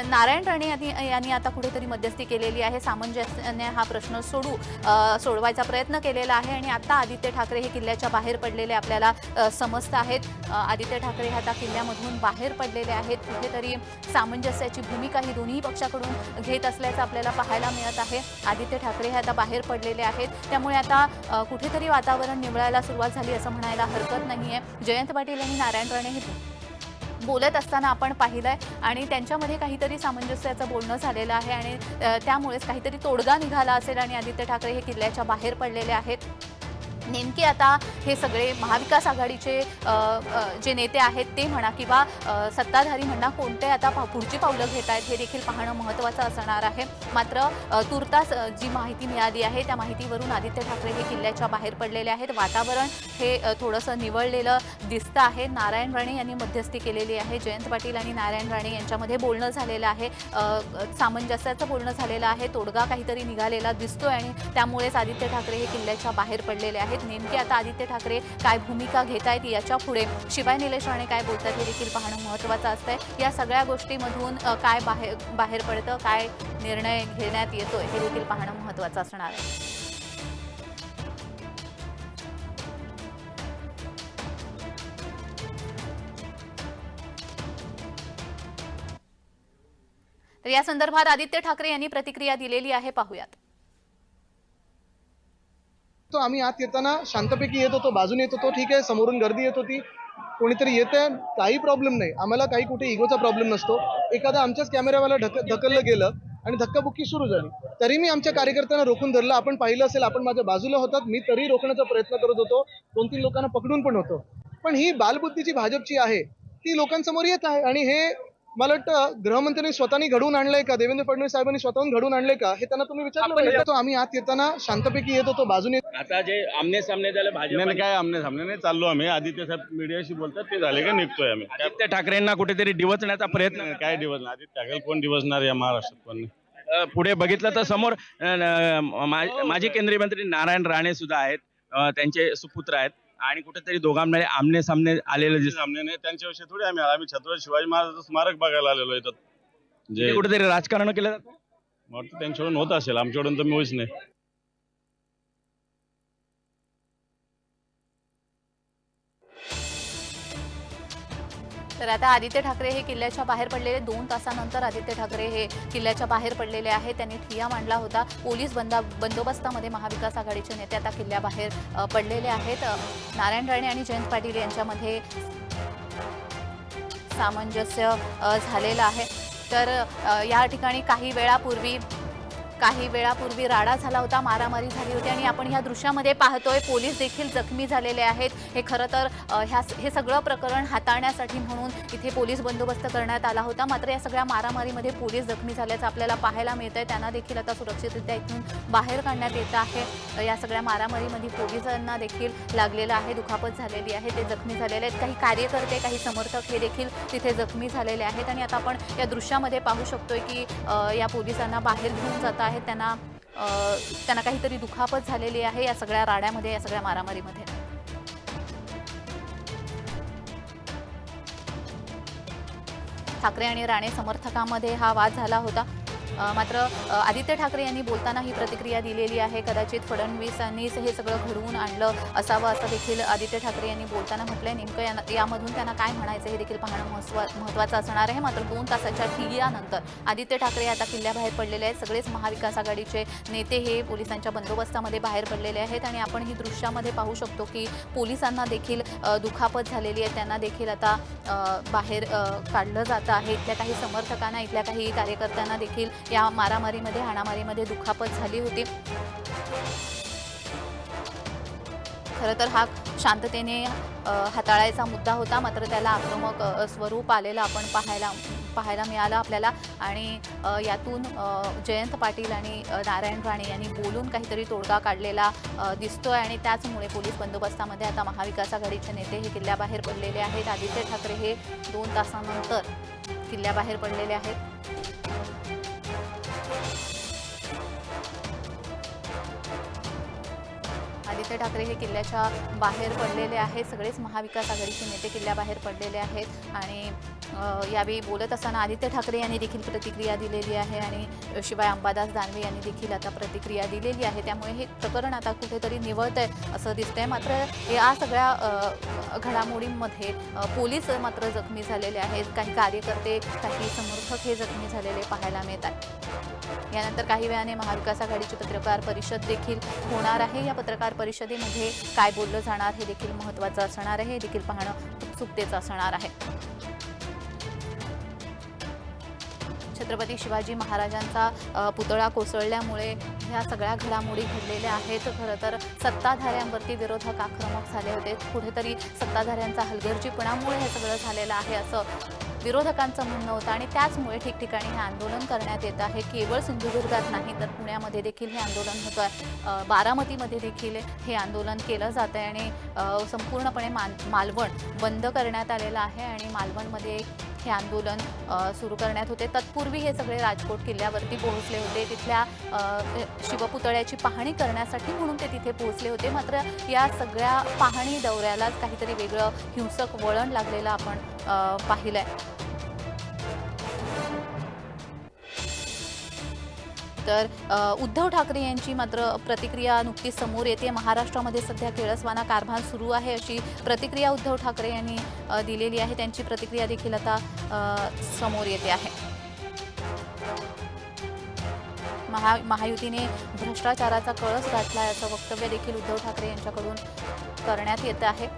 नारायण राणे यांनी आता कुठेतरी मध्यस्थी केलेली आहे. सामंजस्याने हा प्रश्न सोडवायचा प्रयत्न केलेला आहे आणि आता आदित्य ठाकरे हे किल्ल्याच्या बाहेर पडलेले आपल्याला समजत आहेत. आदित्य ठाकरे हे आता किल्ल्यामधून बाहेर पडलेले आहेत. कुठेतरी सामंजस्याची भूमिका ही दोन्ही पक्षाकडून घेत असल्याचं आपल्याला पाहायला मिळत आहे. आदित्य ठाकरे हे आता बाहेर पडलेले आहेत, त्यामुळे आता कुठेतरी वातावरण निवळायला सुरुवात झाली असं म्हणायला हरकत नाहीये. जयंत पाटील आणि नारायण राणे हे बोलत असताना आपण पाहिलंय आणि त्यांच्यामध्ये काहीतरी सामंजस्याचं बोलणं झालेलं आहे आणि त्यामुळेच काहीतरी तोडगा निघाला असेल आणि आदित्य ठाकरे हे किल्ल्याच्या बाहेर पडलेले आहेत. नेमके आता हे सगळे महाविकास आघाडीचे जे नेते आहेत ते म्हणा किंवा सत्ताधारी म्हणा कोणते आता पुढची पावलं घेत आहेत हे देखील पाहणं महत्त्वाचं असणार आहे. मात्र तुर्तास जी माहिती मिळाली आहे त्या माहितीवरून आदित्य ठाकरे हे किल्ल्याच्या बाहेर पडलेले आहेत. वातावरण हे थोडंसं निवळलेलं दिसतं आहे. नारायण राणे यांनी मध्यस्थी केलेली आहे. जयंत पाटील आणि नारायण राणे यांच्यामध्ये बोलणं झालेलं आहे, सामंजस्याचं बोलणं झालेलं आहे. तोडगा काहीतरी निघालेला दिसतोय आणि त्यामुळेच आदित्य ठाकरे हे किल्ल्याच्या बाहेर पडलेले आहेत. नेमके आता आदित्य ठाकरे काय भूमिका घेत आहेत याच्या पुढे शिवाय निलेश राणे काय बोलतात हे देखील पाहणं महत्त्वाचं असतंय. या सगळ्या गोष्टीमधून काय बाहेर पडतं, काय निर्णय घेण्यात येतोय हे देखील पाहणं महत्त्वाचं असणार आहे. तर या संदर्भात आदित्य ठाकरे यांनी प्रतिक्रिया दिलेली आहे, पाहूयात. तो आम्ही आत येताना शांतपैकी येत होतो, बाजूने येत होतो, ठीक आहे, समोरून गर्दी येत होती, कोणीतरी येते, काही प्रॉब्लेम नाही. आम्हाला काही कुठे इगोचा प्रॉब्लेम नसतो. एखादा आमच्याच कॅमेरावाला ढकललं गेलं आणि धक्काबुक्की सुरू झाली तरी मी आमच्या कार्यकर्त्यांना रोखून धरलं. आपण पाहिलं असेल, आपण माझ्या बाजूला होतात, मी तरी रोखण्याचा प्रयत्न करत होतो. 2-3 लोकांना पकडून पण होतो. पण ही बालबुद्धीची भाजपची आहे ती लोकांसमोर येत आहे आणि हे मला वाटतं गृहमंत्र्यांनी स्वतःनी घडवून आणलंय का, देवेंद्र फडणवीस साहेबांनी स्वतःहून घडवून आणलंय का हे त्यांना तुम्ही विचारलं पाहिजे. तो आम्ही आत येताना शांतपैकी येत होतो, बाजूने. आता जे आमने सामने झाले भाजप काय आमने सामने नाही चाललो आम्ही. आदित्य साहेब मीडियाशी बोलतात ते झाले का निघतोय आम्ही. आदित्य ठाकरेंना कुठेतरी डिवचण्याचा प्रयत्न काय डिवचणार आदित्य ठाकरे कोण डिवचणार या महाराष्ट्रात पण. पुढे बघितलं तर समोर माजी केंद्रीय मंत्री नारायण राणे सुद्धा आहेत, त्यांचे सुपुत्र आहेत आणि कुठेतरी दोघांमध्ये आमने सामने आलेले सामने नाही त्यांच्याविषयी थोडी आम्ही छत्रपती शिवाजी महाराजांचं स्मारक बघायला आलेलो इथं. जे कुठेतरी राजकारण केलं जातं वाटतं त्यांच्याकडून होत असेल, आमच्याकडून तर मुळीच नाही. तर आता आदित्य ठाकरे हे किल्ल्याच्या बाहेर पडलेले 2 तासानंतर आदित्य ठाकरे हे किल्ल्याच्या बाहेर पडलेले आहेत. त्यांनी ठिय्या मांडला होता. पोलीस बंदोबस्तामध्ये महाविकास आघाडीचे नेते आता किल्ल्याबाहेर पडलेले आहेत. नारायण राणे आणि जयंत पाटील यांच्यामध्ये सामंजस्य झालेलं आहे. तर या ठिकाणी काही वेळापूर्वी राडा झाला होता, मारामारी झाली होती आणि आपण ह्या दृश्यामध्ये पाहतोय पोलीस देखील जखमी झालेले आहेत. हे खरं तर हे सगळं प्रकरण हाताळण्यासाठी म्हणून इथे पोलीस बंदोबस्त करण्यात आला होता. मात्र या सगळ्या मारामारीमध्ये पोलीस जखमी झाल्याचं आपल्याला पाहायला मिळतंय. त्यांना देखील आता सुरक्षितरित्या इथून बाहेर काढण्यात येत आहे. या सगळ्या मारामारीमध्ये पोलिसांना देखील लागलेलं आहे, दुखापत झालेली आहे, ते जखमी झालेले आहेत. काही कार्यकर्ते, काही समर्थक हे देखील तिथे जखमी झालेले आहेत आणि आता आपण या दृश्यामध्ये पाहू शकतोय की या पोलिसांना बाहेर घेऊन जात आहेत. त्यांना काहीतरी दुखापत झालेली आहे या सगळ्या राड्यामध्ये, या सगळ्या मारामारीमध्ये. ठाकरे आणि राणे समर्थकांमध्ये हा वाद झाला होता. मात्र आदित्य ठाकरे यांनी बोलताना ही प्रतिक्रिया दिलेली आहे. कदाचित फडणवीसांनीच हे सगळं घडवून आणलं असावं असं देखील आदित्य ठाकरे यांनी बोलताना म्हटलंय. नेमकं यामधून त्यांना काय म्हणायचं हे देखील पाहणं महत्त्वाचं असणार आहे. मात्र 2 तासाच्या ठिय्यानंतर आदित्य ठाकरे आता किल्ल्याबाहेर पडलेले आहेत. सगळेच महाविकास आघाडीचे नेते हे पोलिसांच्या बंदोबस्तामध्ये बाहेर पडलेले आहेत आणि आपण ही दृश्यामध्ये पाहू शकतो की पोलिसांना देखील दुखापत झालेली आहे. त्यांना देखील आता बाहेर काढलं जातं आहे. इथल्या काही समर्थकांना, इथल्या काही कार्यकर्त्यांना देखील या मारामारीमध्ये, हाणामारीमध्ये दुखापत झाली होती. खरं तर हा शांततेने हाताळायचा मुद्दा होता, मात्र त्याला आक्रमक स्वरूप आलेलं आपण पाहायला मिळालं आपल्याला. आणि यातून जयंत पाटील आणि नारायण राणे यांनी बोलून काहीतरी तोडगा काढलेला दिसतोय आणि त्याचमुळे पोलीस बंदोबस्तामध्ये आता महाविकास आघाडीचे नेते हे किल्ल्याबाहेर पडलेले आहेत. आदित्य ठाकरे हे 2 तासानंतर किल्ल्याबाहेर पडलेले आहेत. आदित्य ठाकरे हे किल्ल्याच्या बाहेर पडलेले आहेत. सगळेच महाविकास आघाडीचे नेते किल्ल्याबाहेर पडलेले आहेत आणि यावेळी बोलत असताना आदित्य ठाकरे यांनी देखील प्रतिक्रिया दिलेली आहे आणि शिवाय अंबादास दानवे यांनी देखील आता प्रतिक्रिया दिलेली आहे. त्यामुळे हे प्रकरण आता कुठेतरी निवळतंय असं दिसतंय. मात्र या सगळ्या घडामोडींमध्ये पोलीस मात्र जखमी झालेले आहेत. काही कार्यकर्ते, काही समर्थक हे जखमी झालेले पाहायला मिळत आहेत. यानंतर काही वेळाने महाविकास आघाडीची पत्रकार परिषद देखील होणार आहे. या पत्रकार परिषदेमध्ये काय बोललं जाणार हे देखील महत्त्वाचं असणार आहे. हे देखील पाहणं उत्सुकतेचं असणार आहे. छत्रपती शिवाजी महाराजांचा पुतळा कोसळल्यामुळे ह्या सगळ्या घडामोडी घडलेल्या आहेत. खरं तर सत्ताधाऱ्यांवरती विरोधक आक्रमक झाले होते. कुठेतरी सत्ताधाऱ्यांचा हलगर्जीपणामुळे हे सगळं झालेलं आहे असं विरोधकांचं म्हणणं होतं आणि त्याचमुळे ठिकठिकाणी हे आंदोलन करण्यात येत आहे. केवळ सिंधुदुर्गात नाही तर पुण्यामध्ये देखील हे आंदोलन होतं आहे. बारामतीमध्ये देखील हे आंदोलन केलं जातं आहे आणि संपूर्णपणे मालवण बंद करण्यात आलेलं आहे आणि मालवणमध्ये हे आंदोलन सुरू करण्यात होते. तत्पूर्वी हे सगळे राजकोट किल्ल्यावरती पोहोचले होते. तिथल्या शिवपुतळ्याची पाहणी करण्यासाठी म्हणून ते तिथे पोहोचले होते. मात्र या सगळ्या पाहणी दौऱ्यालाच काहीतरी वेगळं हिंसक वळण लागलेलं आपण पाहिलंय. तर उद्धव ठाकरे यांची मात्र प्रतिक्रिया नुकतीच समोर येते. महाराष्ट्रामध्ये सध्या केळसवाना कारभार सुरू आहे अशी प्रतिक्रिया उद्धव ठाकरे यांनी दिलेली आहे. त्यांची प्रतिक्रिया देखील आता समोर येते आहे. महायुतीने भ्रष्टाचाराचा कळस गाठलाय असं वक्तव्य देखील उद्धव ठाकरे यांच्याकडून करण्यात येत आहे.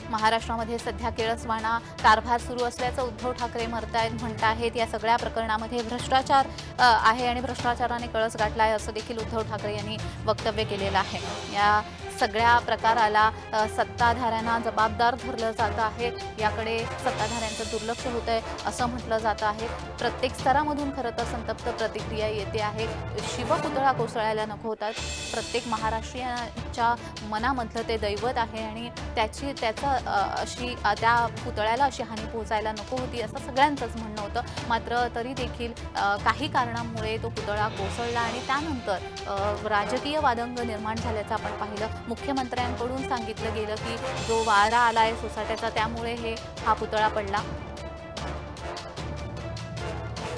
महाराष्ट्रामध्ये सध्या केळसवाना कारभार सुरू असल्याचं उद्धव ठाकरे म्हणत आहेत. या सगळ्या प्रकरणामध्ये भ्रष्टाचार आहे आणि भ्रष्टाचाराने कळस गाठलाय असं देखील उद्धव ठाकरे यांनी वक्तव्य केलेलं आहे. या सगळ्या प्रकाराला सत्ताधाऱ्यांना जबाबदार धरलं जात आहे. याकडे सत्ताधाऱ्यांचं दुर्लक्ष होत आहे असं म्हटलं जात आहे. प्रत्येक स्तरामधून खरं तर संतप्त प्रतिक्रिया येते आहे. शिवपुतळा कोसळायला नको होता. प्रत्येक महाराष्ट्रीयांच्या मनामधलं ते दैवत आहे आणि त्या पुतळ्याला अशी हानी पोहोचायला नको होती असं सगळ्यांचंच म्हणणं होतं. मात्र तरी देखील काही कारणामुळे तो पुतळा कोसळला आणि त्यानंतर राजकीय वादंग निर्माण झाल्याचं आपण पाहिलं. मुख्यमंत्र्यांकडून सांगितलं गेलं की जो वारा आलाय सोसाट्याचा त्यामुळे हा पुतळा पडला.